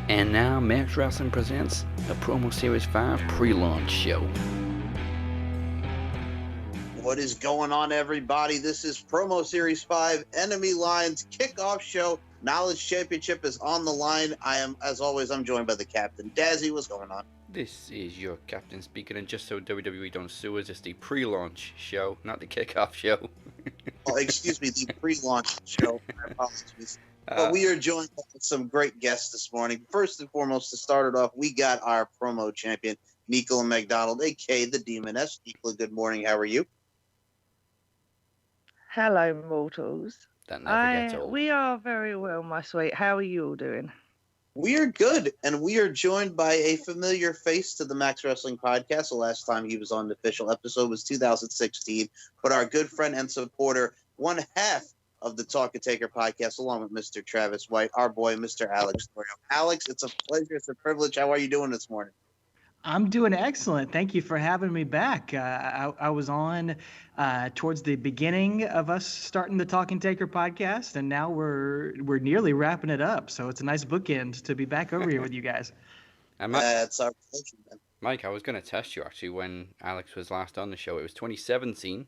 And now, Max Wrestling presents the Promo Series 5 pre-launch show. What is going on, everybody? This is Promo Series 5 Enemy Lines kickoff show. Knowledge Championship is on the line. As always, I'm joined by the Captain. Dazzy, what's going on? This is your Captain speaking, and just so WWE don't sue us, it's the pre-launch show, not the kickoff show. Oh, excuse me, the pre-launch show. My apologies. But we are joined by some great guests this morning. First and foremost, to start it off, we got our promo champion, Nicola McDonald, a.k.a. the Demoness. Nicola, good morning. How are you? Hello, mortals. That never gets old. We are very well, my sweet. How are you all doing? We are good, and we are joined by a familiar face to the Max Wrestling podcast. The last time he was on the official episode was 2016, but our good friend and supporter, one half of the Talk and Taker podcast, along with Mr. Travis White, our boy, Mr. Alex Dorio. Alex, it's a pleasure. It's a privilege. How are you doing this morning? I'm doing excellent. Thank you for having me back. I was on towards the beginning of us starting the Talk and Taker podcast, and now we're nearly wrapping it up. So it's a nice bookend to be back over here with you guys. That's our pleasure, man. Mike, I was going to test you actually when Alex was last on the show. It was 2017.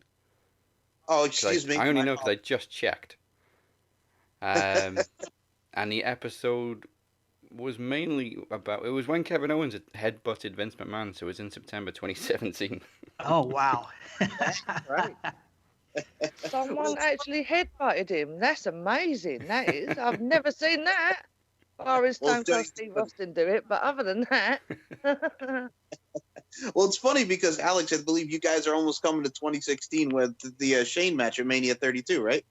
Oh, excuse me. I only know because I just checked. And the episode was mainly about, it was when Kevin Owens had headbutted Vince McMahon, so it was in September 2017. Oh, wow. Right. Someone actually headbutted him. That's amazing. That is. I've never seen that. Or is Stone Cold Steve Austin do it, but other than that. Well, it's funny because, Alex, I believe you guys are almost coming to 2016 with the Shane match at Mania 32, right?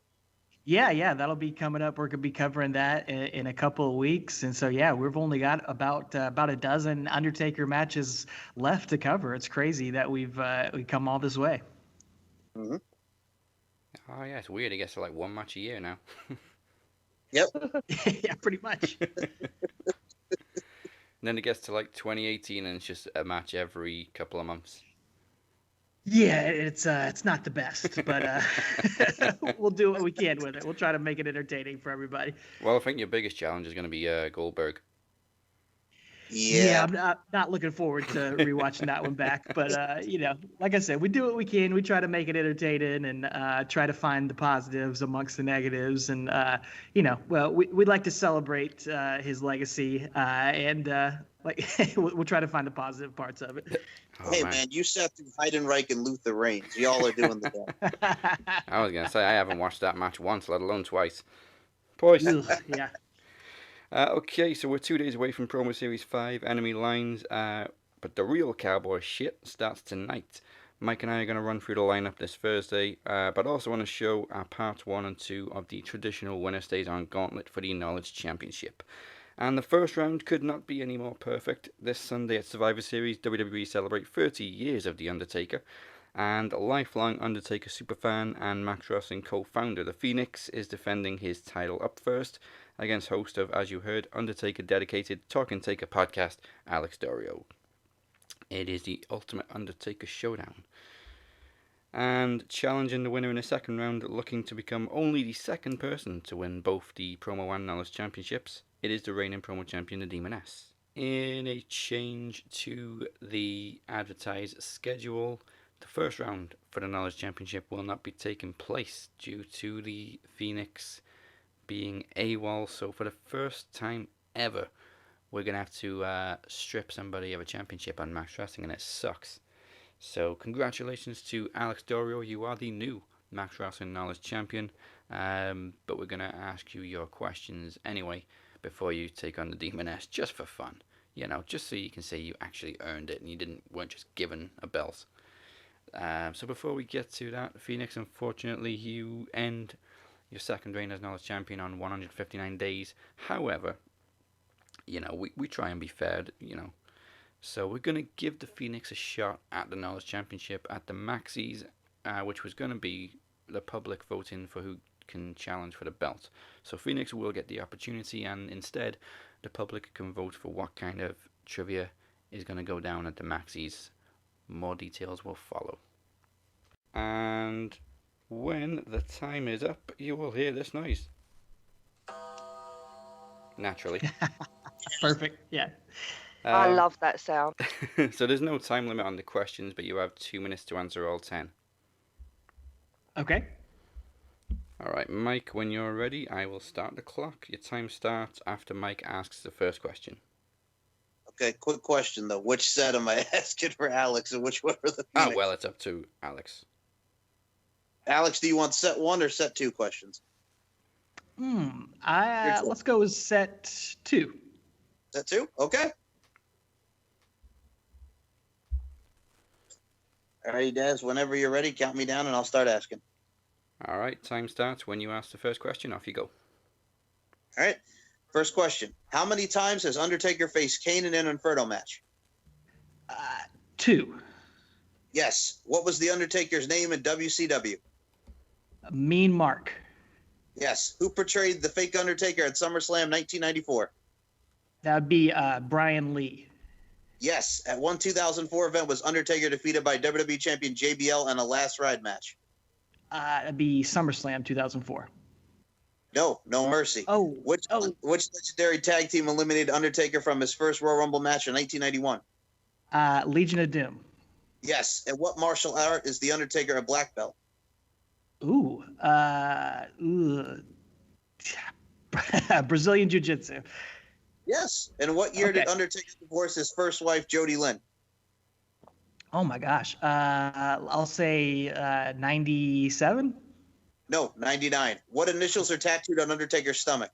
Yeah, that'll be coming up. We're gonna be covering that in a couple of weeks, and so we've only got about a dozen Undertaker matches left to cover. It's crazy that we've come all this way. Mm-hmm. Oh yeah, it's weird. I guess like one match a year now. Yep. Yeah, pretty much. And then it gets to like 2018, and it's just a match every couple of months. Yeah, it's not the best, but we'll do what we can with it. We'll try to make it entertaining for everybody. Well, I think your biggest challenge is going to be Goldberg. Yeah, I'm not looking forward to rewatching that one back. But like I said, we do what we can. We try to make it entertaining and try to find the positives amongst the negatives. And we'd like to celebrate his legacy and we'll try to find the positive parts of it. Oh, hey, man, you sat through Heidenreich and Luther Reigns. Y'all are doing the best. I was going to say, I haven't watched that match once, let alone twice. Poison. Yeah. Okay, so we're 2 days away from Promo Series 5, Enemy Lines, but the real cowboy shit starts tonight. Mike and I are going to run through the lineup this Thursday, but also want to show our parts 1 and 2 of the traditional winner stays on gauntlet for the Knowledge Championship. And the first round could not be any more perfect. This Sunday at Survivor Series, WWE celebrate 30 years of The Undertaker. And lifelong Undertaker superfan and Max Wrestling co-founder, The Phoenix, is defending his title up first against host of, as you heard, Undertaker dedicated Talk and Taker podcast, Alex Dorio. It is the ultimate Undertaker showdown. And challenging the winner in the second round, looking to become only the second person to win both the Promo and Knowledge Championships, it is the reigning promo champion, the Demoness. In a change to the advertised schedule, the first round for the Knowledge Championship will not be taking place due to the Phoenix being AWOL. So for the first time ever, we're going to have to strip somebody of a championship on Max Wrestling, and it sucks. So congratulations to Alex Dorio. You are the new Max Wrestling Knowledge Champion. But we're going to ask you your questions anyway before you take on the Demoness, just for fun. Just so you can say you actually earned it and you weren't just given a belt. So before we get to that, Phoenix, unfortunately, you end your second reign as Knowledge Champion on 159 days. However, we try and be fair, So we're going to give the Phoenix a shot at the Knowledge Championship at the Maxis, which was going to be the public voting for who can challenge for the belt. So Phoenix will get the opportunity, and instead, the public can vote for what kind of trivia is going to go down at the Maxis. More details will follow. And when the time is up, you will hear this noise. Naturally. Perfect. Yeah. I love that sound. So there's no time limit on the questions, but you have 2 minutes to answer all 10. Okay. All right, Mike, when you're ready, I will start the clock. Your time starts after Mike asks the first question. Okay, quick question though. Which set am I asking for Alex, and which one for the Oh, Phoenix? well, it's up to Alex. Alex, do you want set 1 or set 2 questions? Let's go with set 2. Set 2? Okay. All right, Daz, whenever you're ready, count me down and I'll start asking. All right, time starts when you ask the first question. Off you go. All right. First question. How many times has Undertaker faced Kane in an Infertile match? 2. Yes. What was the Undertaker's name in WCW? Mean Mark. Yes. Who portrayed the fake Undertaker at SummerSlam 1994? That would be Brian Lee. Yes. At one 2004 event was Undertaker defeated by WWE Champion JBL in a last ride match? That'd be SummerSlam 2004. No, No Mercy. Which legendary tag team eliminated Undertaker from his first Royal Rumble match in 1991? Legion of Doom. Yes. And what martial art is the Undertaker a black belt? Brazilian Jiu-Jitsu. Yes. And what year did Undertaker divorce his first wife, Jody Lynn? Oh my gosh. I'll say 97. No, 99. What initials are tattooed on Undertaker's stomach?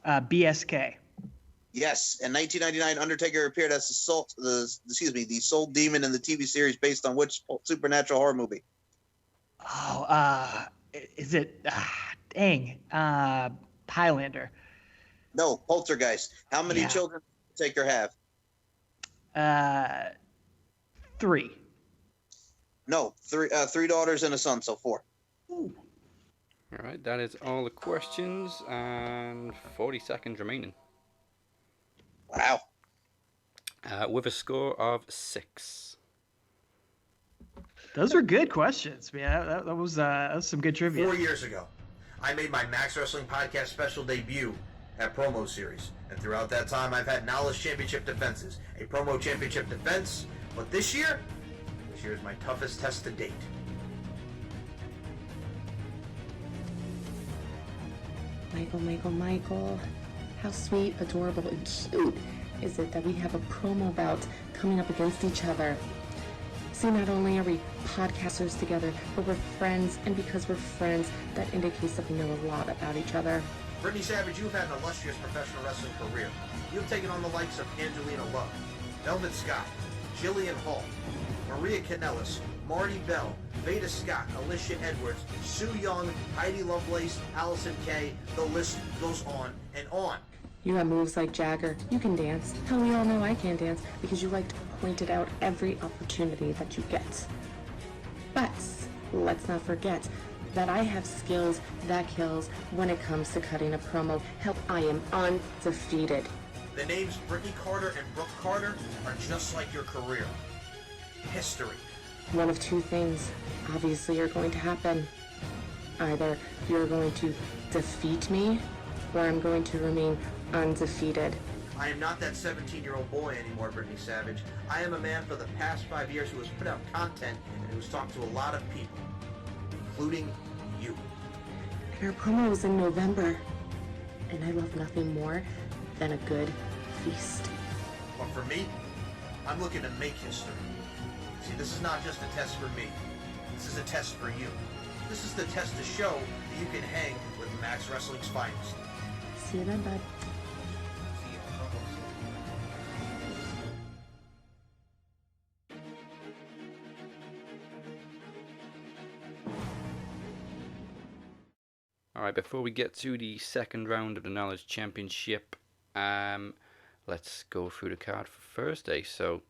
BSK. Yes. In 1999, Undertaker appeared as the Soul Demon in the TV series based on which supernatural horror movie? Is it? Dang. Highlander. No, Poltergeist. How many children does Undertaker have? 3. No, three daughters and a son, so 4. Ooh. All right, that is all the questions and 40 seconds remaining. Wow. With a score of 6. Those were good questions, man. That was some good trivia. 4 years ago, I made my Max Wrestling Podcast special debut at Promo Series. And throughout that time, I've had Knowledge Championship defenses, a Promo Championship defense, but this year is my toughest test to date. Michael, how sweet, adorable, and cute is it that we have a promo bout coming up against each other? See, not only are we podcasters together, but we're friends, and because we're friends, that indicates that we know a lot about each other. Brittany Savage, you've had an illustrious professional wrestling career. You've taken on the likes of Angelina Love, Velvet Scott, Jillian Hall, Maria Kanellis, Marty Bell, Veda Scott, Alicia Edwards, Sue Young, Heidi Lovelace, Allison Kay. The list goes on and on. You have moves like Jagger. You can dance. Hell, we all know I can dance because you like to point it out every opportunity that you get. But let's not forget that I have skills that kills when it comes to cutting a promo. Hell, I am undefeated. The names Brittany Carter and Brooke Carter are just like your career. History. One of two things obviously are going to happen. Either you're going to defeat me, or I'm going to remain undefeated. I am not that 17-year-old boy anymore, Brittany Savage. I am a man for the past 5 years who has put out content and who's talked to a lot of people, including you. And our promo was in November, and I love nothing more than a good feast. But for me, I'm looking to make history. See, this is not just a test for me. This is a test for you. This is the test to show that you can hang with Max Wrestling's finest. See you then, bud. See you on Promo Series. All right, before we get to the second round of the Knowledge Championship, let's go through the card for Thursday. So,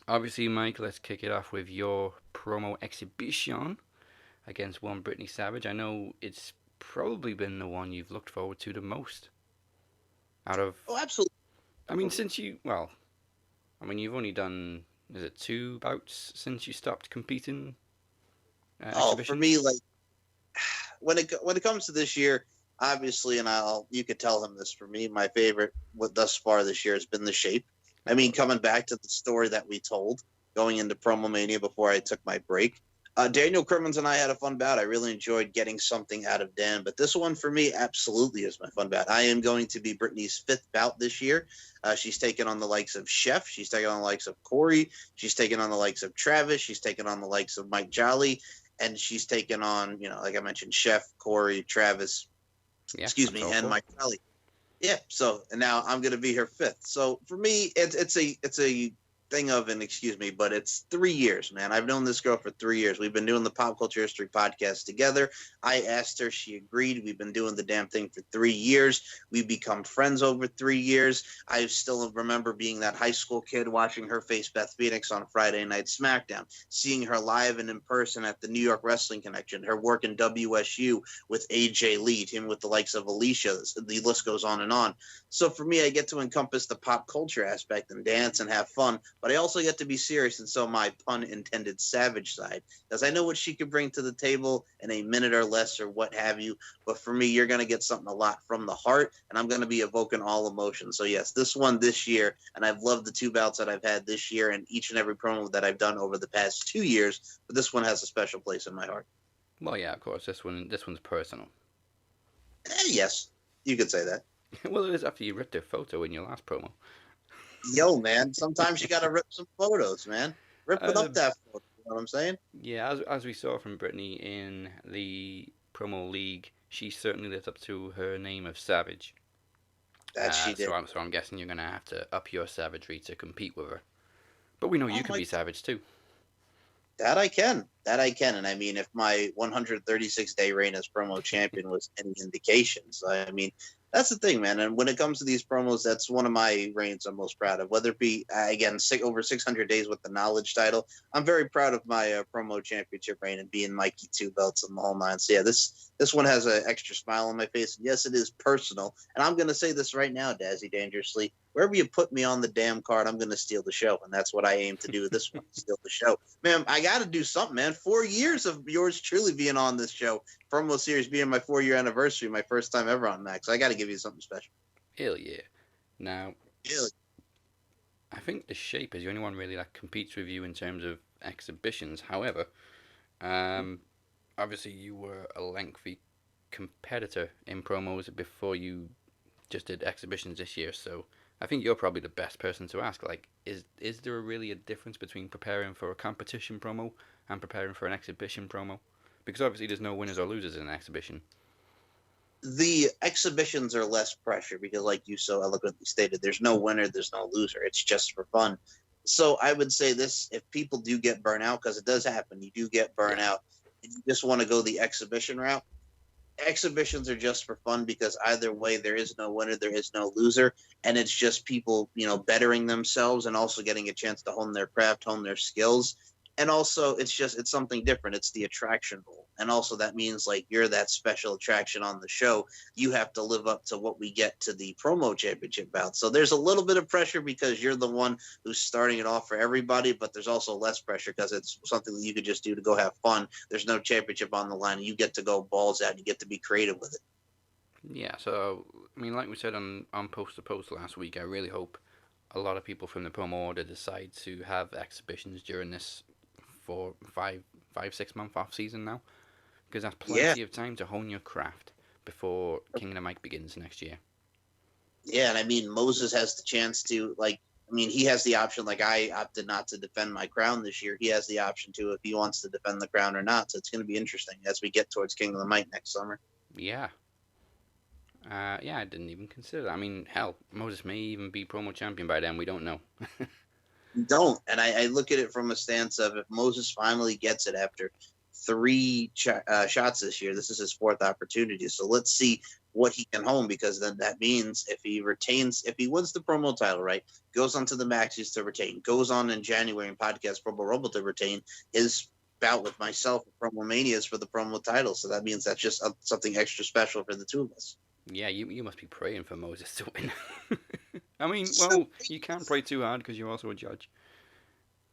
obviously, Mike, let's kick it off with your promo exhibition against one Brittany Savage. I know it's probably been the one you've looked forward to the most. Out of... Oh, absolutely. I mean, you've only done, is it 2 bouts since you stopped competing? For me, like, when it comes to this year, obviously, and you could tell him this, for me, my favorite thus far this year has been the shape. I mean, coming back to the story that we told going into Promo Mania before I took my break. Daniel Crimmins and I had a fun bout. I really enjoyed getting something out of Dan, but this one for me absolutely is my fun bout. I am going to be Brittany's 5th bout this year. She's taken on the likes of Chef. She's taken on the likes of Corey. She's taken on the likes of Travis. She's taken on the likes of Mike Jolly. And she's taken on, like I mentioned, Chef, Corey, Travis, and Mike Jolly. Yeah. So, and now I'm going to be her 5th. So for me, it's a thing of, and excuse me, but it's 3 years, man. I've known this girl for 3 years. We've been doing the Pop Culture History podcast together. I asked her, she agreed. We've been doing the damn thing for 3 years. We've become friends over 3 years. I still remember being that high school kid watching her face Beth Phoenix on Friday Night SmackDown, seeing her live and in person at the New York Wrestling Connection, her work in WSU with AJ Lee, him with the likes of Alicia. The list goes on and on. So for me, I get to encompass the pop culture aspect and dance and have fun, but I also get to be serious and so my pun intended savage side, because I know what she could bring to the table in a minute or less or what have you. But for me, you're going to get something a lot from the heart, and I'm going to be evoking all emotions. So yes, this one this year, and I've loved the 2 bouts that I've had this year and each and every promo that I've done over the past 2 years, but this one has a special place in my heart. Well, yeah, of course, this one's personal. Yes, you could say that. Well, it is after you ripped a photo in your last promo. Yo, man, sometimes you got to rip some photos, man. Rip it up that photo, you know what I'm saying? Yeah, as we saw from Brittany in the promo league, she certainly lived up to her name of Savage. That she did. So I'm guessing you're going to have to up your savagery to compete with her. But we know you can be savage too. That I can. And I mean, if my 136-day reign as promo champion was any indications, I mean, that's the thing, man. And when it comes to these promos, that's one of my reigns I'm most proud of. Whether it be, again, over 600 days with the Knowledge title, I'm very proud of my promo championship reign and being Mikey 2 belts and the whole nine. So, yeah, this one has an extra smile on my face. And yes, it is personal. And I'm going to say this right now, Dazzy Dangerously. Wherever you put me on the damn card, I'm going to steal the show. And that's what I aim to do this one, steal the show. Man, I got to do something, man. 4 years of yours truly being on this show. Promo series being my 4-year anniversary, my first time ever on Max. I got to give you something special. Hell yeah. Now, I think the Shape is the only one really that competes with you in terms of exhibitions. However, obviously you were a lengthy competitor in promos before you just did exhibitions this year, so I think you're probably the best person to ask. Like, is there really a difference between preparing for a competition promo and preparing for an exhibition promo? Because obviously there's no winners or losers in an exhibition. The exhibitions are less pressure because, like you so eloquently stated, there's no winner, there's no loser. It's just for fun. So I would say this, if people do get burnt out, because it does happen, you do get burnt out, and you just want to go the exhibition route, exhibitions are just for fun because either way, there is no winner, there is no loser, and it's just people, bettering themselves and also getting a chance to hone their craft, hone their skills. And also, it's something different. It's the attraction role. And also that means, like, you're that special attraction on the show. You have to live up to what we get to the promo championship bout. So there's a little bit of pressure because you're the one who's starting it off for everybody, but there's also less pressure because it's something that you could just do to go have fun. There's no championship on the line. And you get to go balls out. You get to be creative with it. Yeah, so, I mean, like we said on Post to Post last week, I really hope a lot of people from the promo order decide to have exhibitions during this 5-6 month off season now, because that's plenty of time to hone your craft before King and Mike begins next year. Yeah, and I mean, Moses has the chance to, he has the option. Like, I opted not to defend my crown this year. He has the option to if he wants to defend the crown or not. So it's going to be interesting as we get towards King of the Mike next summer. Yeah. I didn't even consider that. I mean, hell, Moses may even be promo champion by then. We don't know. Don't. And I look at it from a stance of if Moses finally gets it after 3 shots this year, this is his 4th opportunity. So let's see what he can hone, because then that means if he wins the promo title, right, goes on to the Maxis to retain, goes on in January in Podcast Promo Rumble to retain, his bout with myself at Promo Manias for the promo title. So that means that's just something extra special for the two of us. Yeah, you must be praying for Moses to win. I mean, well, you can't pray too hard because you're also a judge.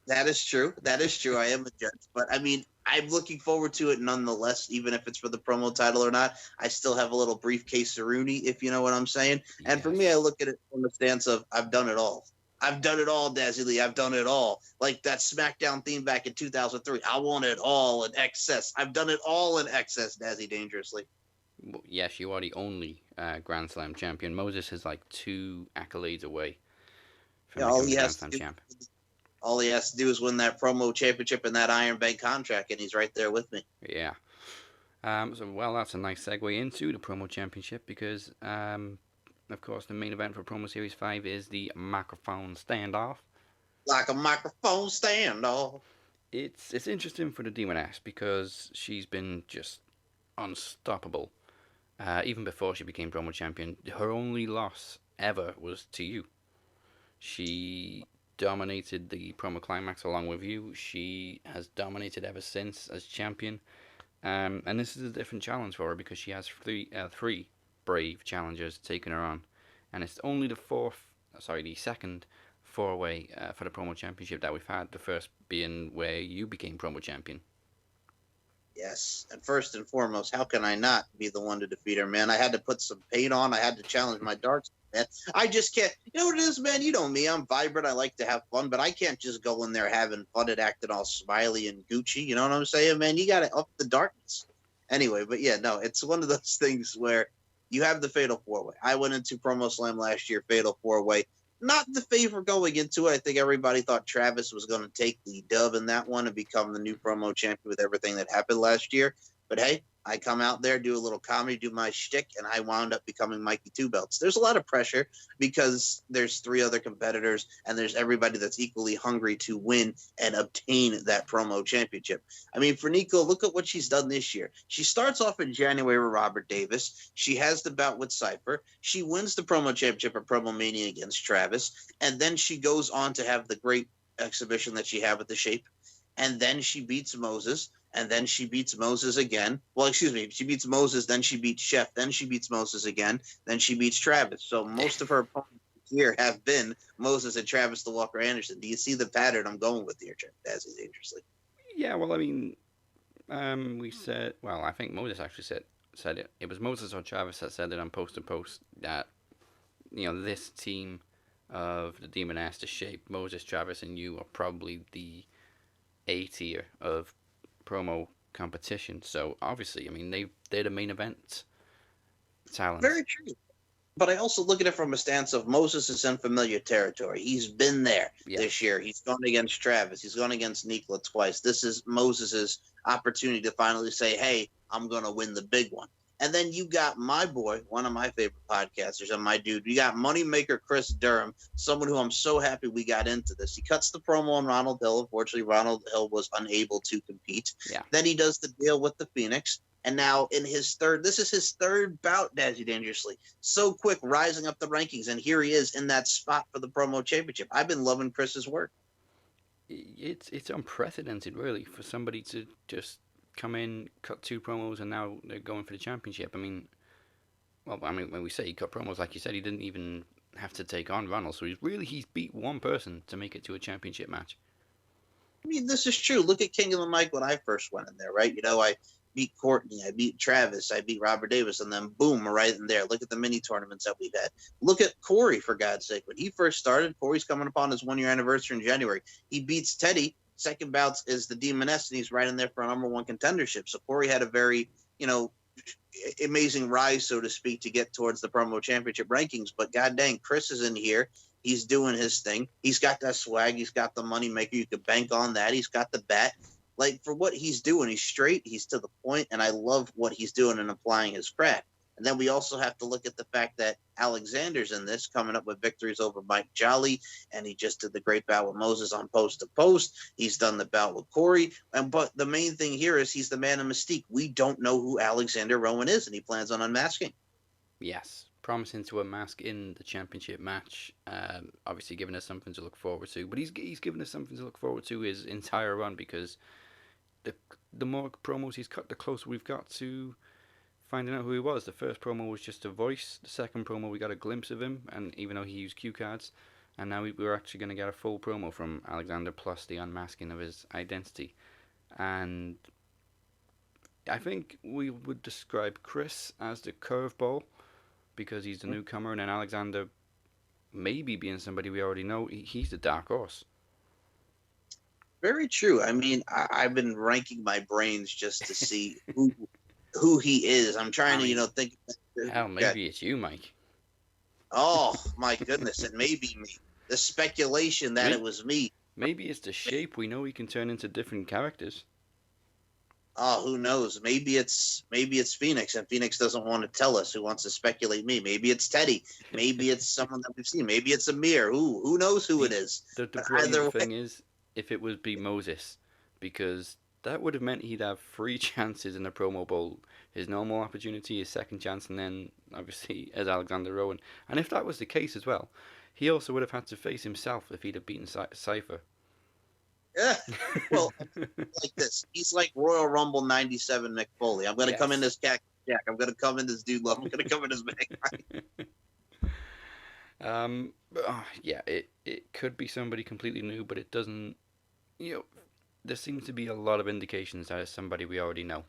That is true. I am a judge. But, I mean, I'm looking forward to it nonetheless, even if it's for the promo title or not. I still have a little briefcase Rooney, if you know what I'm saying. And for me, I Yes. look at it from the stance of I've done it all. I've done it all, Dazzy Lee. I've done it all. Like that SmackDown theme back in 2003. I want it all in excess. I've done it all in excess, Dazzy Dangerously. Well, yes, you are the only Grand Slam champion. Moses is like 2 accolades away from Yeah, all becoming he the Grand has Slam to do, champ. all he has to do is win that promo championship and that Iron Bank contract, and he's right there with me. Yeah. Well, that's a nice segue into the promo championship because, of course, the main event for Promo Series 5 is the microphone standoff. Like a microphone standoff. It's interesting for the Demoness because she's been just unstoppable. Even before she became promo champion, her only loss ever was to you. She dominated the promo climax along with you. She has dominated ever since as champion. And this is a different challenge for her because she has three brave challengers taking her on, and it's only the second four-way for the promo championship that we've had. The first being where you became promo champion. Yes, and first and foremost, how can I not be the one to defeat her, man? I had to put some paint on. I had to challenge my dark side, man. I just can't. You know what it is, man? You know me. I'm vibrant. I like to have fun, but I can't just go in there having fun and acting all smiley and Gucci. You know what I'm saying, man? You got to up the darkness. Anyway, but yeah, no, it's one of those things where you have the Fatal 4-Way. I went into Promo Slam last year, Fatal 4-Way. Not the favorite going into it. I think everybody thought Travis was going to take the dub in that one and become the new promo champion with everything that happened last year. But hey, I come out there, do a little comedy, do my shtick, and I wound up becoming Mikey Two Belts. There's a lot of pressure because there's 3 other competitors and there's everybody that's equally hungry to win and obtain that promo championship. I mean, for Nico, look at what she's done this year. She starts off in January with Robert Davis. She has the bout with Cypher. She wins the promo championship at Promo Mania against Travis. And then she goes on to have the great exhibition that she had with the Shape. And then she beats Moses. And then she beats Moses again. Well, excuse me. She beats Moses. Then she beats Chef. Then she beats Moses again. Then she beats Travis. So most of her opponents here have been Moses and Travis the Walker Anderson. Do you see the pattern I'm going with here, Dazzy Dangerously? Yeah, well, I mean, we said. Well, I think Moses actually said it. It was Moses or Travis that said it on Post to Post that this team of the Demoness, the Shape, Moses, Travis, and you are probably the A tier of promo competition. So obviously, I mean, they're the main event talent. Very true. But I also look at it from a stance of Moses is in familiar territory. He's been there this year. He's gone against Travis. He's gone against Nicola twice. This is Moses's opportunity to finally say, hey, I'm going to win the big one. And then you got my boy, one of my favorite podcasters, and my dude. You got Moneymaker Chris Durham, someone who I'm so happy we got into this. He cuts the promo on Ronald Hill. Unfortunately, Ronald Hill was unable to compete. Yeah. Then he does the deal with the Phoenix. And now this is his third bout, Dazzy Dangerously. So quick, rising up the rankings. And here he is in that spot for the promo championship. I've been loving Chris's work. It's unprecedented, really, for somebody to just come in, cut 2 promos, and now they're going for the championship. I mean, when we say he cut promos, like you said, he didn't even have to take on Ronald, so he's beat one person to make it to a championship match. I mean, this is true. Look at King of the Mic when I first went in there, right? I beat Courtney, I beat Travis, I beat Robert Davis, and then boom, right in there. Look at the mini tournaments that we've had. Look at Corey, for God's sake. When he first started, Corey's coming upon his 1-year anniversary in January. He beats Teddy. Second bouts is the Demoness, and he's right in there for a number 1 contendership. So Corey had a very, amazing rise, so to speak, to get towards the promo championship rankings. But god dang, Chris is in here. He's doing his thing. He's got that swag. He's got the money maker. You could bank on that. He's got the bat. Like, for what he's doing, he's straight. He's to the point, and I love what he's doing and applying his craft. And then we also have to look at the fact that Alexander's in this, coming up with victories over Mike Jolly, and he just did the great bout with Moses on Post to Post. He's done the bout with Corey. But the main thing here is he's the man of mystique. We don't know who Alexander Rowan is, and he plans on unmasking. Yes, promising to unmask in the championship match. Obviously giving us something to look forward to. But he's given us something to look forward to his entire run, because the more promos he's cut, the closer we've got to finding out who he was. The first promo was just a voice. The second promo, we got a glimpse of him, and even though he used cue cards, and now we're actually going to get a full promo from Alexander, plus the unmasking of his identity. And I think we would describe Chris as the curveball because he's the newcomer, and then Alexander maybe being somebody we already know, he's the dark horse. Very true. I mean, I've been ranking my brains just to see who he is. I'm trying to, think. Hell, maybe it's you, Mike. Oh, my goodness. It may be me. The speculation that it was me. Maybe it's the shape. We know he can turn into different characters. Oh, who knows? Maybe it's Phoenix, and Phoenix doesn't want to tell us. Who wants to speculate me? Maybe it's Teddy. Maybe it's someone that we've seen. Maybe it's Amir. Who knows who it is? The brilliant thing is, if it was Moses, because that would have meant he'd have 3 chances in the promo bowl. His normal opportunity, his second chance, and then, obviously, as Alexander Rowan. And if that was the case as well, he also would have had to face himself if he'd have beaten Cypher. Yeah. Well, like this. He's like Royal Rumble 97 Mick Foley. I'm going to come in as Cactus Jack. I'm going to come in as Dude Love. I'm going to come in as Mick. Yeah, it could be somebody completely new, but it doesn't, there seems to be a lot of indications that it's somebody we already know.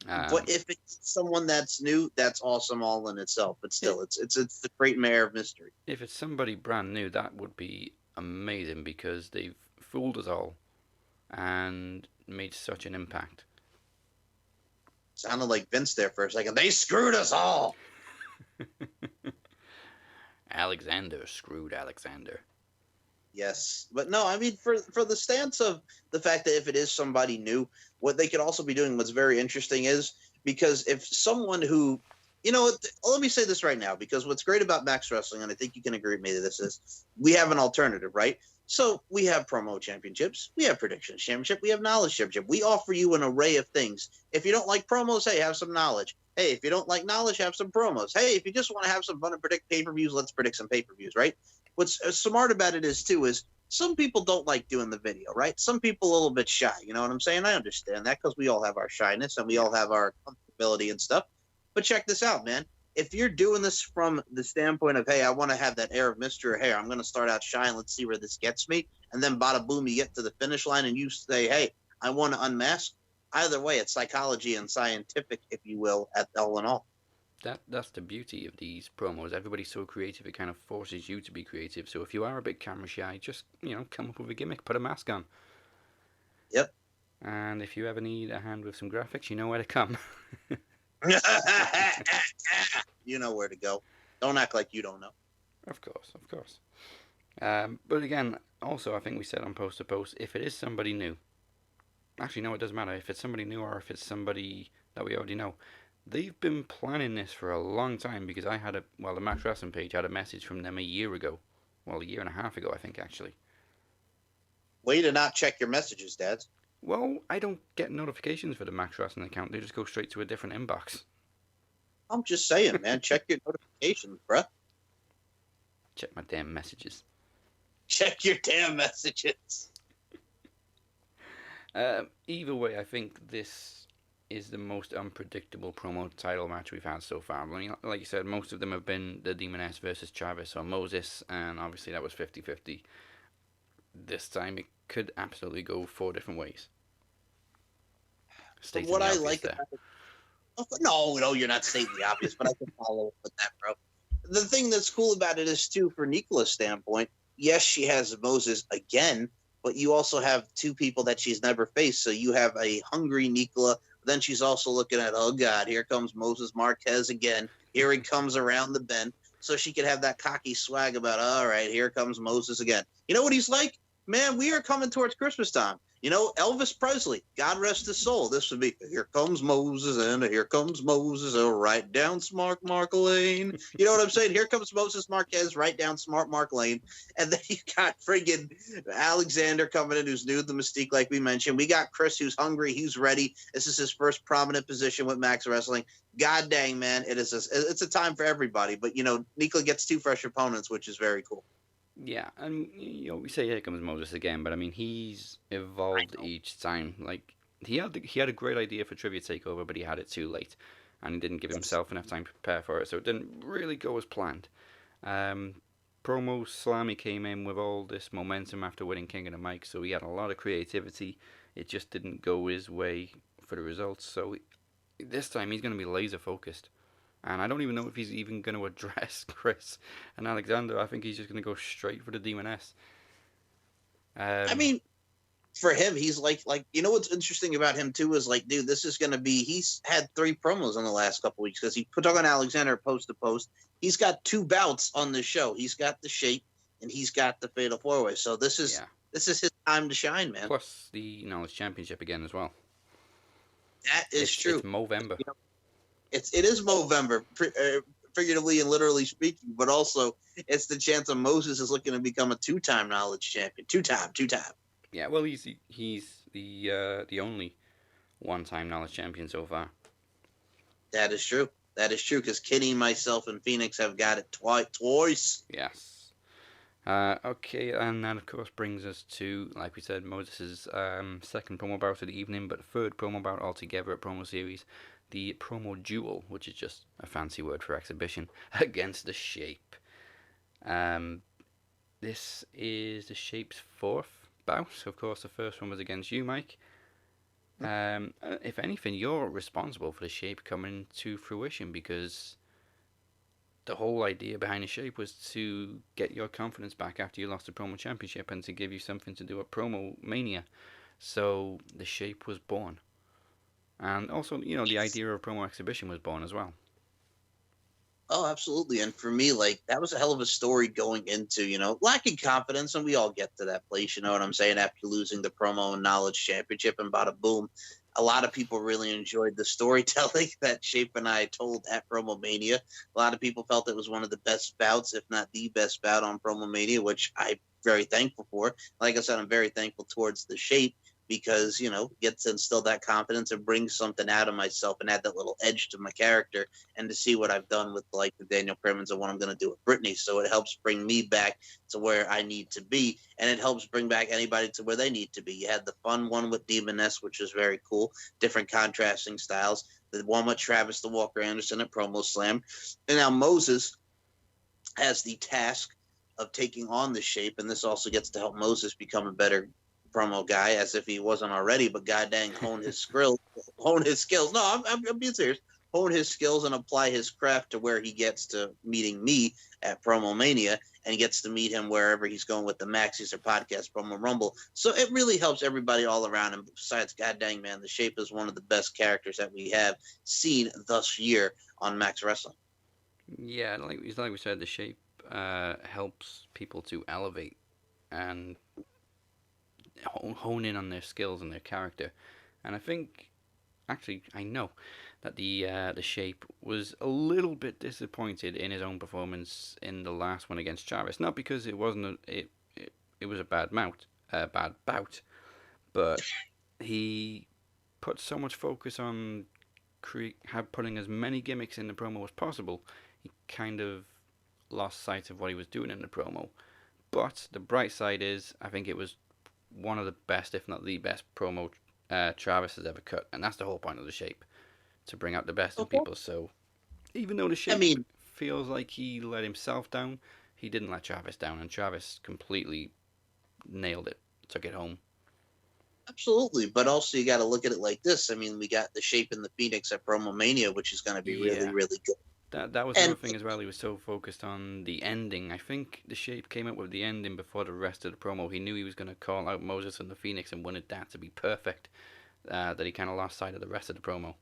But if it's someone that's new, that's awesome all in itself. But still, it's the great mayor of mystery. If it's somebody brand new, that would be amazing because they've fooled us all and made such an impact. Sounded like Vince there for a second. They screwed us all. Alexander screwed Alexander. Yes, but no, I mean, for the stance of the fact that if it is somebody new, what they could also be doing, what's very interesting is, because if someone who, let me say this right now, because what's great about Max Wrestling, and I think you can agree with me that this is, we have an alternative, right? So we have promo championships, we have predictions championship, we have knowledge championship. We offer you an array of things. If you don't like promos, hey, have some knowledge. Hey, if you don't like knowledge, have some promos. Hey, if you just want to have some fun and predict pay-per-views, let's predict some pay-per-views, right? What's smart about it is some people don't like doing the video, right? Some people a little bit shy, you know what I'm saying? I understand that because we all have our shyness and we all have our comfortability and stuff. But check this out, man. If you're doing this from the standpoint of, hey, I want to have that air of mystery, or, hey, I'm going to start out shy and let's see where this gets me, and then bada boom, you get to the finish line and you say, hey, I want to unmask. Either way, it's psychology and scientific, if you will, at all in all. That's the beauty of these promos. Everybody's so creative, it kind of forces you to be creative. So if you are a bit camera shy, just, come up with a gimmick, put a mask on. Yep. And if you ever need a hand with some graphics, you know where to come. You know where to go. Don't act like you don't know. Of course. But again, also, I think we said on Post to Post, if it is somebody new, actually, no, it doesn't matter. If it's somebody new or if it's somebody that we already know, they've been planning this for a long time because the Max Wrestling page had a message from them a year ago. Well, a year and a half ago, I think, actually. Way to not check your messages, Dad. Well, I don't get notifications for the Max Wrestling account. They just go straight to a different inbox. I'm just saying, man. Check your notifications, bruh. Check my damn messages. Check your damn messages. Either way, I think this is the most unpredictable promo title match we've had so far. I mean, like you said, most of them have been the Demoness versus Travis or Moses, and obviously that was 50-50. This time it could absolutely go 4 different ways. What I like about it, no, you're not stating the obvious, but I can follow up with that, bro. The thing that's cool about it is, too, for Nikola's standpoint, yes, she has Moses again, but you also have 2 people that she's never faced. So you have a hungry Nikola. Then she's also looking at, oh, God, here comes Moses Marquez again. Here he comes around the bend. So she could have that cocky swag about, all right, here comes Moses again. You know what he's like? Man, we are coming towards Christmas time. Elvis Presley, God rest his soul. This would be, here comes Moses, and here comes Moses, right down Smart Mark Lane. You know what I'm saying? Here comes Moses Marquez, right down Smart Mark Lane. And then you got friggin' Alexander coming in, who's new to the Mystique, like we mentioned. We got Chris, who's hungry, he's ready. This is his first prominent position with Max Wrestling. God dang, man, it's a time for everybody. But, Nikola gets 2 fresh opponents, which is very cool. Yeah, and we say here comes Moses again, but I mean he's evolved each time. Like he had a great idea for Trivia Takeover, but he had it too late, and he didn't give himself enough time to prepare for it, so it didn't really go as planned. Promo Slammy came in with all this momentum after winning King of the Mic, so he had a lot of creativity. It just didn't go his way for the results. So this time he's going to be laser focused. And I don't even know if he's even going to address Chris and Alexander. I think he's just going to go straight for the Demoness. I mean, for him, he's like you know what's interesting about him too is like, dude, this is going to be. He's had 3 promos in the last couple weeks because he put on Alexander post to post. He's got 2 bouts on the show. He's got the Shape and he's got the Fatal 4-Way. So this is his time to shine, man. Plus the Knowledge Championship again as well. That is true. It's Movember. You know, it is Movember, figuratively and literally speaking, but also it's the chance of Moses is looking to become a 2-time Knowledge Champion. Two time. Yeah, well, he's the only 1-time Knowledge Champion so far. That is true. Because Kenny, myself, and Phoenix have got it twice. Yes. Okay, and that of course brings us to, like we said, Moses' second promo bout of the evening, but third promo bout altogether at Promo Series, the Promo Duel, which is just a fancy word for exhibition, against the Shape. This is the Shape's 4th bout. Of course, the first one was against you, Mike. If anything, you're responsible for the Shape coming to fruition, because the whole idea behind the Shape was to get your confidence back after you lost the Promo Championship and to give you something to do at Promo Mania. So the Shape was born. And also, you know, the idea of a promo exhibition was born as well. Oh, absolutely. And for me, like, that was a hell of a story going into, you know, lacking confidence. And we all get to that place, you know what I'm saying, after losing the Promo and Knowledge Championship, and bada boom. A lot of people really enjoyed the storytelling that Shape and I told at Promo Mania. A lot of people felt it was one of the best bouts, if not the best bout on Promo Mania, which I'm very thankful for. Like I said, I'm very thankful towards the Shape, because, you know, gets to instill that confidence and bring something out of myself and add that little edge to my character, and to see what I've done with, like, the Daniel Crimmins and what I'm going to do with Brittany. So it helps bring me back to where I need to be, and it helps bring back anybody to where they need to be. You had the fun one with Demoness, which was very cool, different contrasting styles. The one with Travis the Walker Anderson at Promo Slam. And now Moses has the task of taking on the Shape, and this also gets to help Moses become a better promo guy, as if he wasn't already, but god dang, hone his skills. No, I'm being serious. Hone his skills and apply his craft to where he gets to meeting me at Promo Mania, and he gets to meet him wherever he's going with the Maxis or Podcast Promo Rumble. So it really helps everybody all around. And besides, god dang, man, the Shape is one of the best characters that we have seen thus year on Max Wrestling. Yeah, like we said, the Shape helps people to elevate and hone in on their skills and their character. And I think, actually, I know that the Shape was a little bit disappointed in his own performance in the last one against Travis. Not because it wasn't it was a bad bout, but he put so much focus on putting as many gimmicks in the promo as possible. He kind of lost sight of what he was doing in the promo. But the bright side is, I think it was one of the best, if not the best, promo Travis has ever cut, and that's the whole point of the Shape, to bring out the best in people. So even though the Shape feels like he let himself down, he didn't let Travis down, and Travis completely nailed it, took it home. Absolutely, but also you got to look at it like this. I mean, we got the Shape and the Phoenix at Promo Mania, which is going to be really, really good. That was another thing as well. He was so focused on the ending. I think the Shape came up with the ending before the rest of the promo. He knew he was going to call out Moses and the Phoenix and wanted that to be perfect, that he kind of lost sight of the rest of the promo.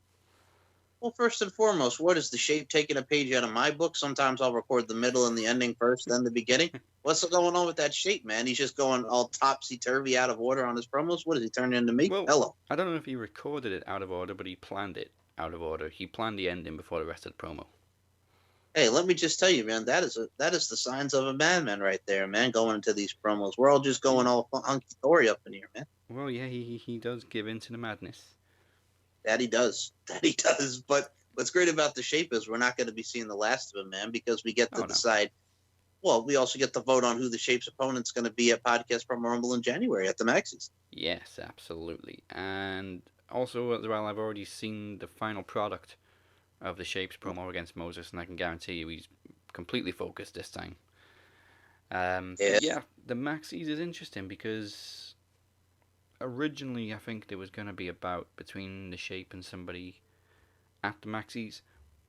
Well, first and foremost, what is the Shape taking a page out of my book? Sometimes I'll record the middle and the ending first, then the beginning. What's going on with that Shape, man? He's just going all topsy-turvy, out of order on his promos? What is he turning into me? Well, hello. I don't know if he recorded it out of order, but he planned it out of order. He planned the ending before the rest of the promo. Hey, let me just tell you, man, that is the signs of a madman right there, man, going into these promos. We're all just going all hunky-dory up in here, man. Well, yeah, he does give in to the madness. That he does. But what's great about the Shape is we're not going to be seeing the last of him, man, because we get to decide. Well, we also get to vote on who the Shape's opponent's going to be at Podcast Promo Rumble in January at the Maxis. Yes, absolutely. And also, as well, I've already seen the final product of the Shape's promo against Moses, and I can guarantee you he's completely focused this time. Yeah, the Maxis is interesting because originally, I think there was going to be a bout between the Shape and somebody at the Maxis,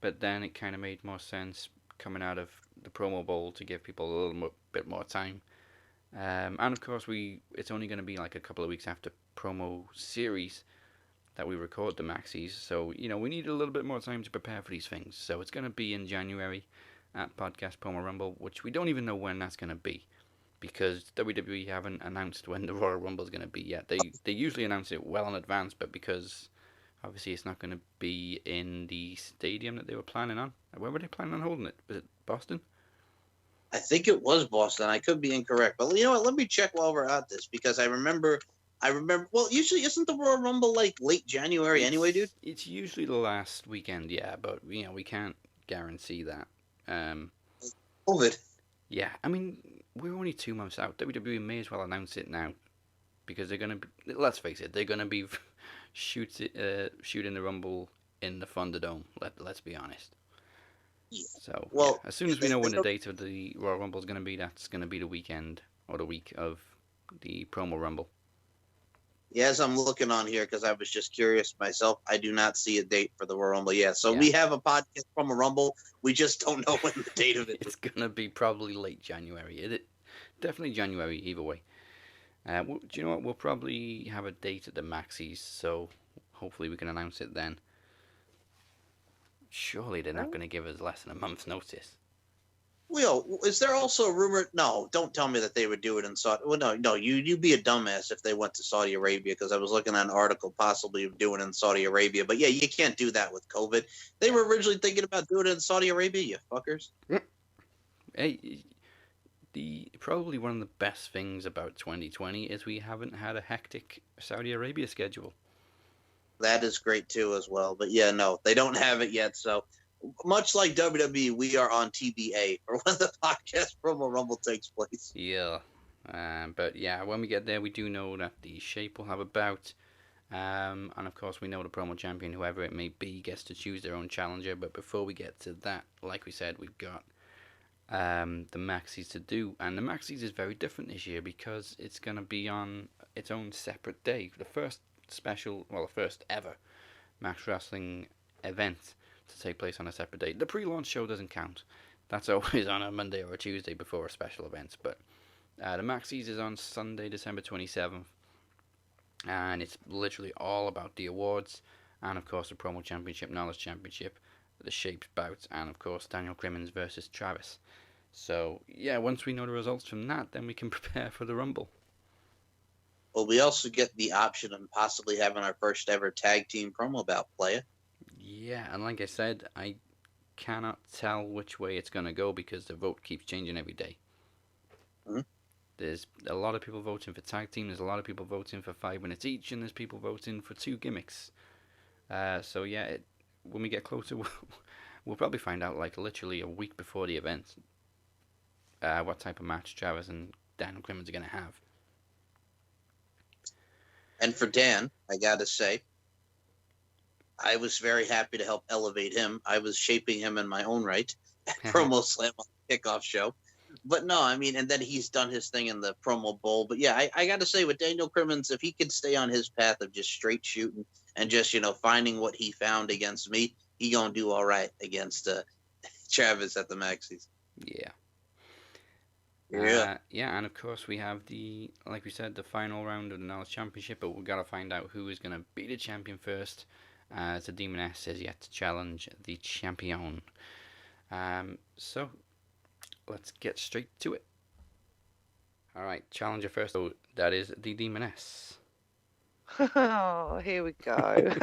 but then it kind of made more sense coming out of the promo bowl to give people a little bit more time. And of course, it's only going to be like a couple of weeks after promo series that we record the Maxis, so we need a little bit more time to prepare for these things. So it's going to be in January at Podcast Promo Rumble, which we don't even know when that's going to be, because WWE haven't announced when the Royal Rumble is going to be yet. They usually announce it well in advance, but because obviously it's not going to be in the stadium that they were planning on. Where were they planning on holding it? Was it Boston? I think it was Boston. I could be incorrect, but you know what? Let me check while we're at this, because I remember. Well, usually isn't the Royal Rumble like late January anyway, dude? It's usually the last weekend, yeah, but we can't guarantee that. COVID. Yeah, I mean, we're only 2 months out. WWE may as well announce it now, because they're gonna be. Let's face it, they're gonna be shooting the Rumble in the Thunderdome. Let's be honest. Yeah. So, well, as soon as we know when the date of the Royal Rumble is going to be, that's going to be the weekend or the week of the Promo Rumble. Yeah, as I'm looking on here, because I was just curious myself, I do not see a date for the Royal Rumble yet. So we have a podcast from a Rumble. We just don't know when the date of it is. It's going to be probably late January. Definitely January, either way. Do you know what? We'll probably have a date at the Maxis, so hopefully we can announce it then. Surely they're not going to give us less than a month's notice. Well, is there also a rumor? No, don't tell me that they would do it in Saudi. Well, no, you'd be a dumbass if they went to Saudi Arabia, because I was looking at an article possibly doing it in Saudi Arabia. But yeah, you can't do that with COVID. They were originally thinking about doing it in Saudi Arabia, you fuckers. Hey, probably one of the best things about 2020 is we haven't had a hectic Saudi Arabia schedule. That is great too, as well. But yeah, no, they don't have it yet. So much like WWE, we are on TBA for when the podcast Promo Rumble takes place. Yeah, but yeah, when we get there, we do know that the Shape will have a bout, and of course we know the promo champion, whoever it may be, gets to choose their own challenger. But before we get to that, like we said, we've got the Maxis to do, and the Maxis is very different this year because it's going to be on its own separate day. The first ever Max Wrestling event to take place on a separate day. The pre-launch show doesn't count. That's always on a Monday or a Tuesday before a special event. But the Maxis is on Sunday, December 27th. And it's literally all about the awards. And of course the Promo Championship, Knowledge Championship, the Shapes bouts, and of course Daniel Crimmins versus Travis. So yeah, once we know the results from that, then we can prepare for the Rumble. Well, we also get the option of possibly having our first ever tag team promo bout, playa. Yeah, and like I said, I cannot tell which way it's going to go because the vote keeps changing every day. Mm-hmm. There's a lot of people voting for tag team, there's a lot of people voting for 5 minutes each, and there's people voting for 2 gimmicks. So yeah, when we get closer, we'll probably find out like literally a week before the event what type of match Travis and Daniel Crimmins are going to have. And for Dan, I got to say, I was very happy to help elevate him. I was shaping him in my own right at Promo Slam on the kickoff show. But no, I mean, and then he's done his thing in the Promo Bowl. But yeah, I got to say, with Daniel Crimmins, if he could stay on his path of just straight shooting and just, finding what he found against me, he going to do all right against Travis at the Maxis. Yeah. Yeah. Yeah, and of course we have like we said, the final round of the Knowledge Championship, but we've got to find out who is going to be the champion first, as the Demoness is yet to challenge the champion. So, let's get straight to it. Alright, challenger first, so that is the Demoness. Oh, here we go.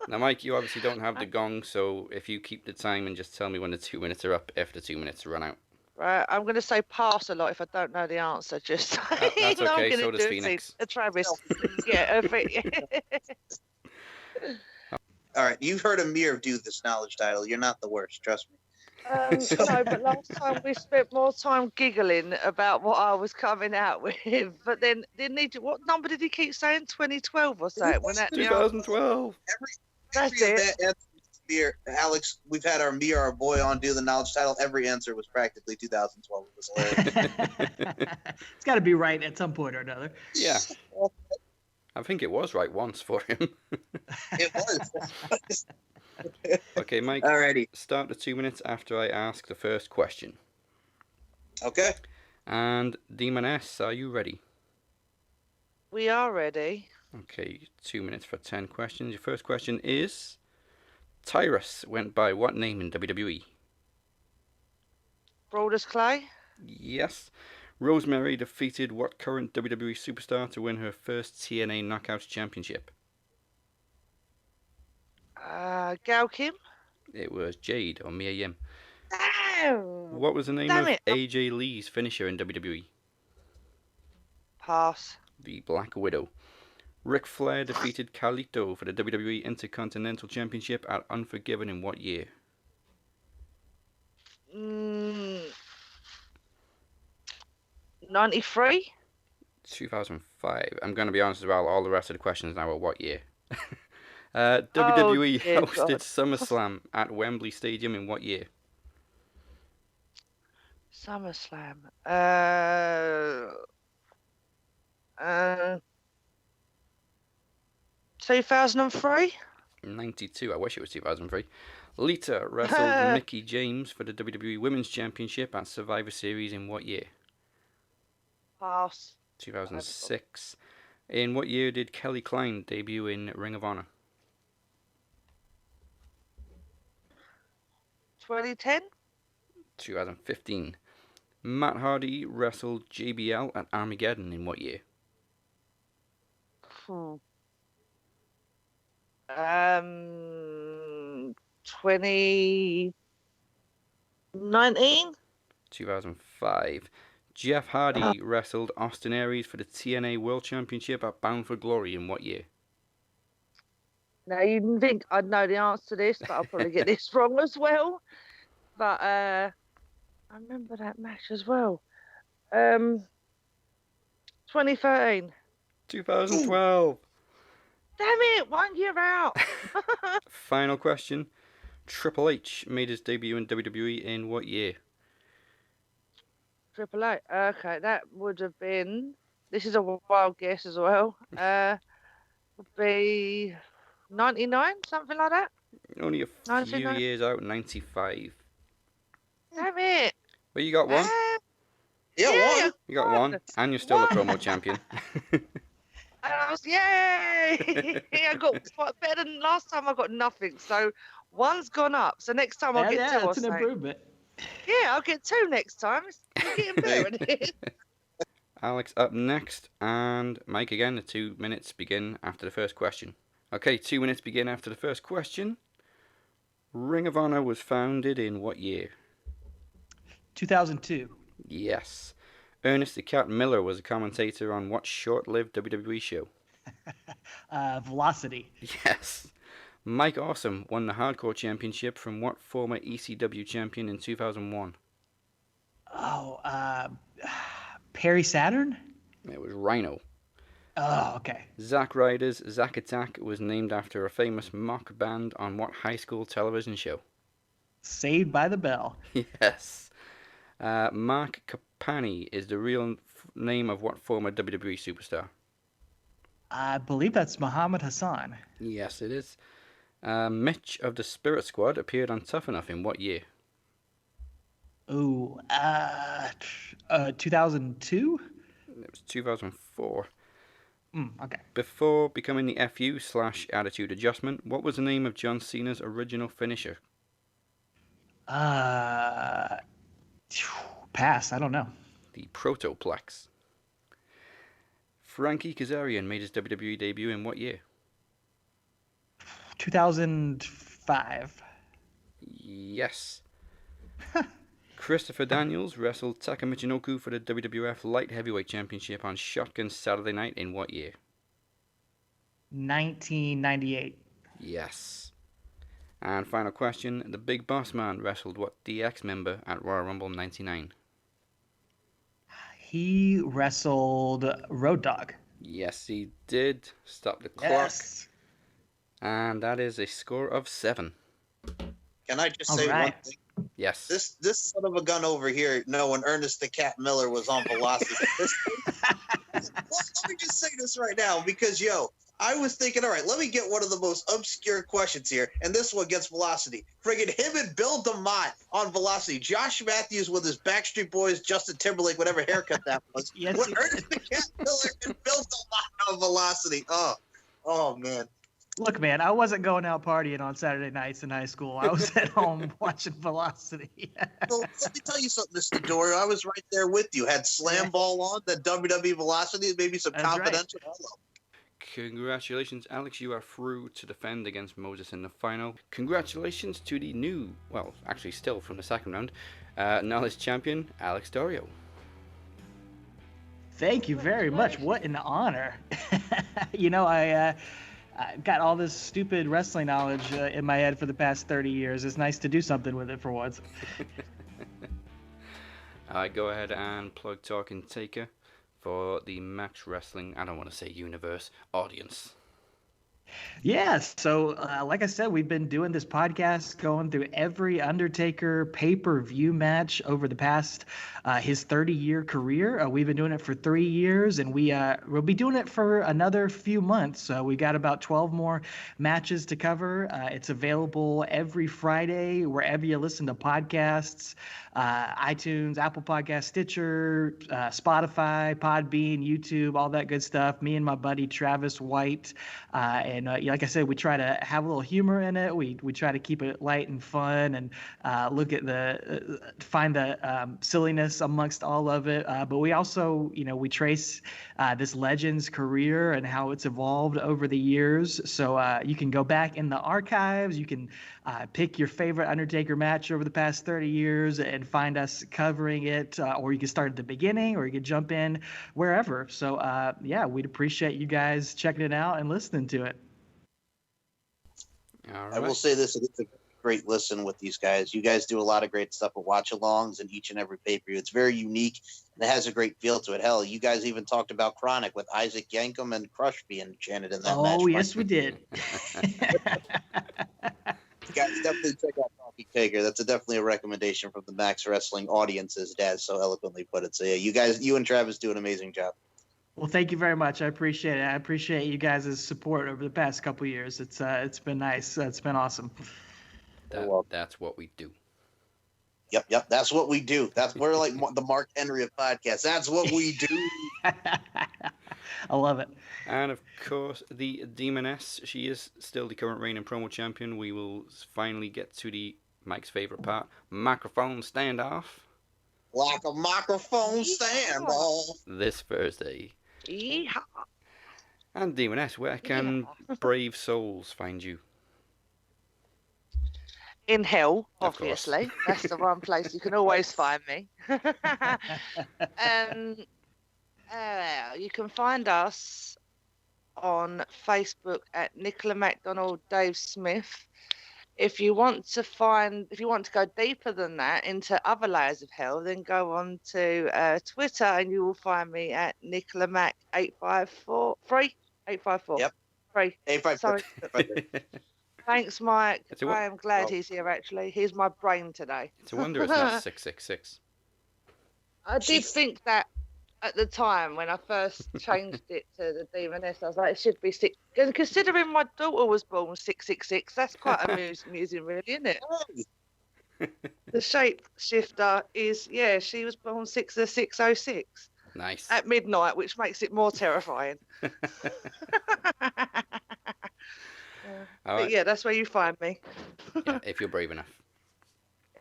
Now, Mike, you obviously don't have the gong, so if you keep the time and just tell me when the 2 minutes are up, if the 2 minutes run out. Right, I'm going to say pass a lot if I don't know the answer. Just that's okay. I'm So does Phoenix. Travis. Yeah. All right, you've heard Amir do this knowledge title. You're not the worst, trust me. No, but last time we spent more time giggling about what I was coming out with. But then what number did he keep saying? 2012 or so? 2012. That's it. Mir, Alex, we've had our boy on do the knowledge title. Every answer was practically 2012. It was hilarious. It's got to be right at some point or another. Yeah. I think it was right once for him. It was. Okay, Mike. Alrighty. Start the 2 minutes after I ask the first question. Okay. And Demon S, are you ready? We are ready. Okay, 2 minutes for 10 questions. Your first question is: Tyrus went by what name in WWE? Brodus Clay. Yes. Rosemary defeated what current WWE superstar to win her first TNA Knockouts Championship? Gail Kim. It was Jade or Mia Yim. Damn. What was the name Damn of it. AJ Lee's finisher in WWE? Pass. The Black Widow. Ric Flair defeated Carlito for the WWE Intercontinental Championship at Unforgiven in what year? 93. 2005. I'm going to be honest as well, all the rest of the questions now are what year? WWE dear hosted God. SummerSlam at Wembley Stadium in what year? SummerSlam. 2003. 92. I wish it was 2003. Lita wrestled Mickie James for the WWE Women's Championship at Survivor Series in what year? Pass. 2006. In what year did Kelly Klein debut in Ring of Honor? 2010. 2015. Matt Hardy wrestled JBL at Armageddon in what year? 2019. 2005. Jeff Hardy wrestled Austin Aries for the TNA World Championship at Bound for Glory in what year? Now, you didn't think I'd know the answer to this, but I'll probably get this wrong as well. But I remember that match as well. 2013. 2012. Damn it, 1 year out. Final question. Triple H made his debut in WWE in what year? Triple H. Okay, that would have been. This is a wild guess as well. Would be 99, something like that. Only a few 99. years out, 95. Damn it. But you got one. Yeah, one. You got one. And you're still the promo champion. Yay! I got better than last time. I got nothing. So one's gone up. So next time I'll get two. It's an improvement. Yeah, I'll get two next time. It's getting better at it. Alex up next, and Mike again. The 2 minutes begin after the first question. Okay, 2 minutes begin after the first question. Ring of Honor was founded in what year? 2002. Yes. Ernest the Cat Miller was a commentator on what short-lived WWE show? Velocity. Yes. Mike Awesome won the Hardcore Championship from what former ECW champion in 2001? Oh, Perry Saturn? It was Rhino. Oh, okay. Zack Ryder's Zack Attack was named after a famous mock band on what high school television show? Saved by the Bell. Yes. Mark Capani is the real name of what former WWE superstar? I believe that's Muhammad Hassan. Yes, it is. Mitch of the Spirit Squad appeared on Tough Enough in what year? Ooh, 2002? It was 2004. Okay. Before becoming the FU/Attitude Adjustment, what was the name of John Cena's original finisher? Pass. I don't know. The Protoplex. Frankie Kazarian made his WWE debut in what year? 2005. Yes. Christopher Daniels wrestled Taka Michinoku for the WWF Light Heavyweight Championship on Shotgun Saturday Night in what year? 1998. Yes. And final question, the Big Boss Man wrestled what DX member at Royal Rumble 99? He wrestled Road Dogg. Yes, he did. Stop the clock. Yes. And that is a score of 7. Can I just All say one right. thing? Yes. This son of a gun over here, knowing Ernest the Cat Miller was on Velocity. let me just say this right now because, I was thinking, all right, let me get one of the most obscure questions here, and this one gets Velocity. Friggin' him and Bill DeMott on Velocity. Josh Matthews with his Backstreet Boys, Justin Timberlake, whatever haircut that was. Yes, With Ernest the Cat Miller and Bill DeMott on Velocity. Oh, man. Look, man, I wasn't going out partying on Saturday nights in high school. I was at home watching Velocity. So let me tell you something, Mr. Dory. I was right there with you. Had Slam Ball on, the WWE Velocity, maybe some That's confidential. right. Hello. Congratulations, Alex. You are through to defend against Moses in the final. Congratulations to the new, well, actually still from the second round, knowledge champion, Alex Dorio. Thank you very much. What an honor. I got all this stupid wrestling knowledge in my head for the past 30 years. It's nice to do something with it for once. Go ahead and plug Talking Taker for the Max Wrestling, I don't want to say universe, audience. Yeah, so like I said, we've been doing this podcast going through every Undertaker pay-per-view match over the past his 30-year career. We've been doing it for 3 years, and we'll be doing it for another few months. We got about 12 more matches to cover. It's available every Friday wherever you listen to podcasts, iTunes, Apple Podcast, Stitcher, Spotify, Podbean, YouTube, all that good stuff. Me and my buddy Travis White, and like I said, we try to have a little humor in it. We try to keep it light and fun, and look at find the silliness amongst all of it. But we also, we trace this legend's career and how it's evolved over the years. So you can go back in the archives. You can pick your favorite Undertaker match over the past 30 years and find us covering it, or you can start at the beginning, or you can jump in wherever. So we'd appreciate you guys checking it out and listening to it. All right. I will say this, it's a great listen with these guys. You guys do a lot of great stuff with watch-alongs in each and every pay-per-view. It's very unique, and it has a great feel to it. Hell, you guys even talked about Chronic with Isaac Yankem and Crush being chanted in that match. Oh, yes, we did. Guys, definitely check out Talking Taker. That's definitely a recommendation from the Max Wrestling audience, as Dad so eloquently put it. So, yeah, you and Travis do an amazing job. Well, thank you very much. I appreciate it. I appreciate you guys' support over the past couple of years. It's been nice. It's been awesome. That's what we do. Yep. That's what we do. We're like the Mark Henry of podcasts. That's what we do. I love it. And of course, the Demoness. She is still the current reigning promo champion. We will finally get to Mike's favorite part: microphone standoff. Like a microphone standoff. This Thursday. Yeehaw. And Demoness, where can brave souls find you? In hell, Of course. obviously. That's the one place you can always find me. You can find us on Facebook at Nicola MacDonald Dave Smith. If you want to go deeper than that into other layers of hell, then go on to Twitter and you will find me at Nicola Mac 854. 854. Yep. 854. Sorry. Thanks, Mike. I am glad well, he's here, actually. He's my brain today. It's a wonder it's not 666. I did think that at the time when I first changed it to the Demoness. I was like, it should be 6. And considering my daughter was born 666, that's quite amusing, really, isn't it? The shapeshifter is, she was born 6/6/06. Nice. At midnight, which makes it more terrifying. But yeah, that's where you find me. Yeah, if you're brave enough.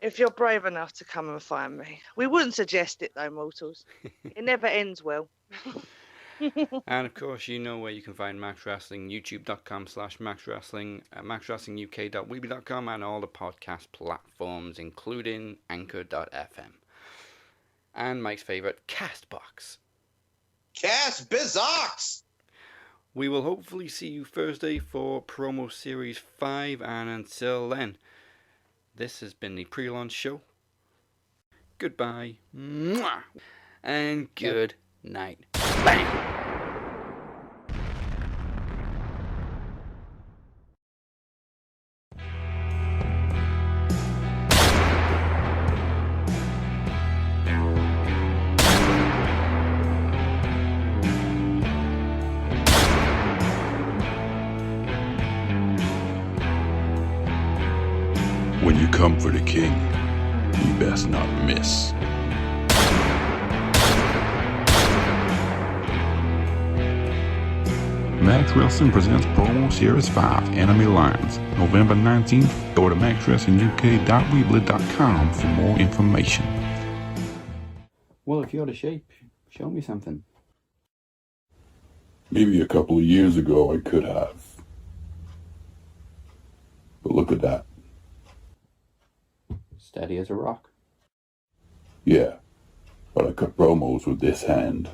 If you're brave enough to come and find me. We wouldn't suggest it, though, mortals. It never ends well. And of course, you know where you can find Max Wrestling, youtube.com/Max Wrestling, maxwrestlinguk.weebly.com, and all the podcast platforms, including Anchor.fm. And Mike's favorite, Castbox. Cast Bizox! We will hopefully see you Thursday for Promo Series 5, and until then, this has been the pre-launch show. Goodbye. Mwah! And good night. Bang! you come for the king, you best not miss. Max Wrestling presents Promo Series 5 Enemy Lines, November 19th. Go to maxwrestlinguk.weebly.com for more information. Well, if you're the shape, show me something. Maybe a couple of years ago I could have. But look at that. Steady as a rock. Yeah, but I cut promos with this hand.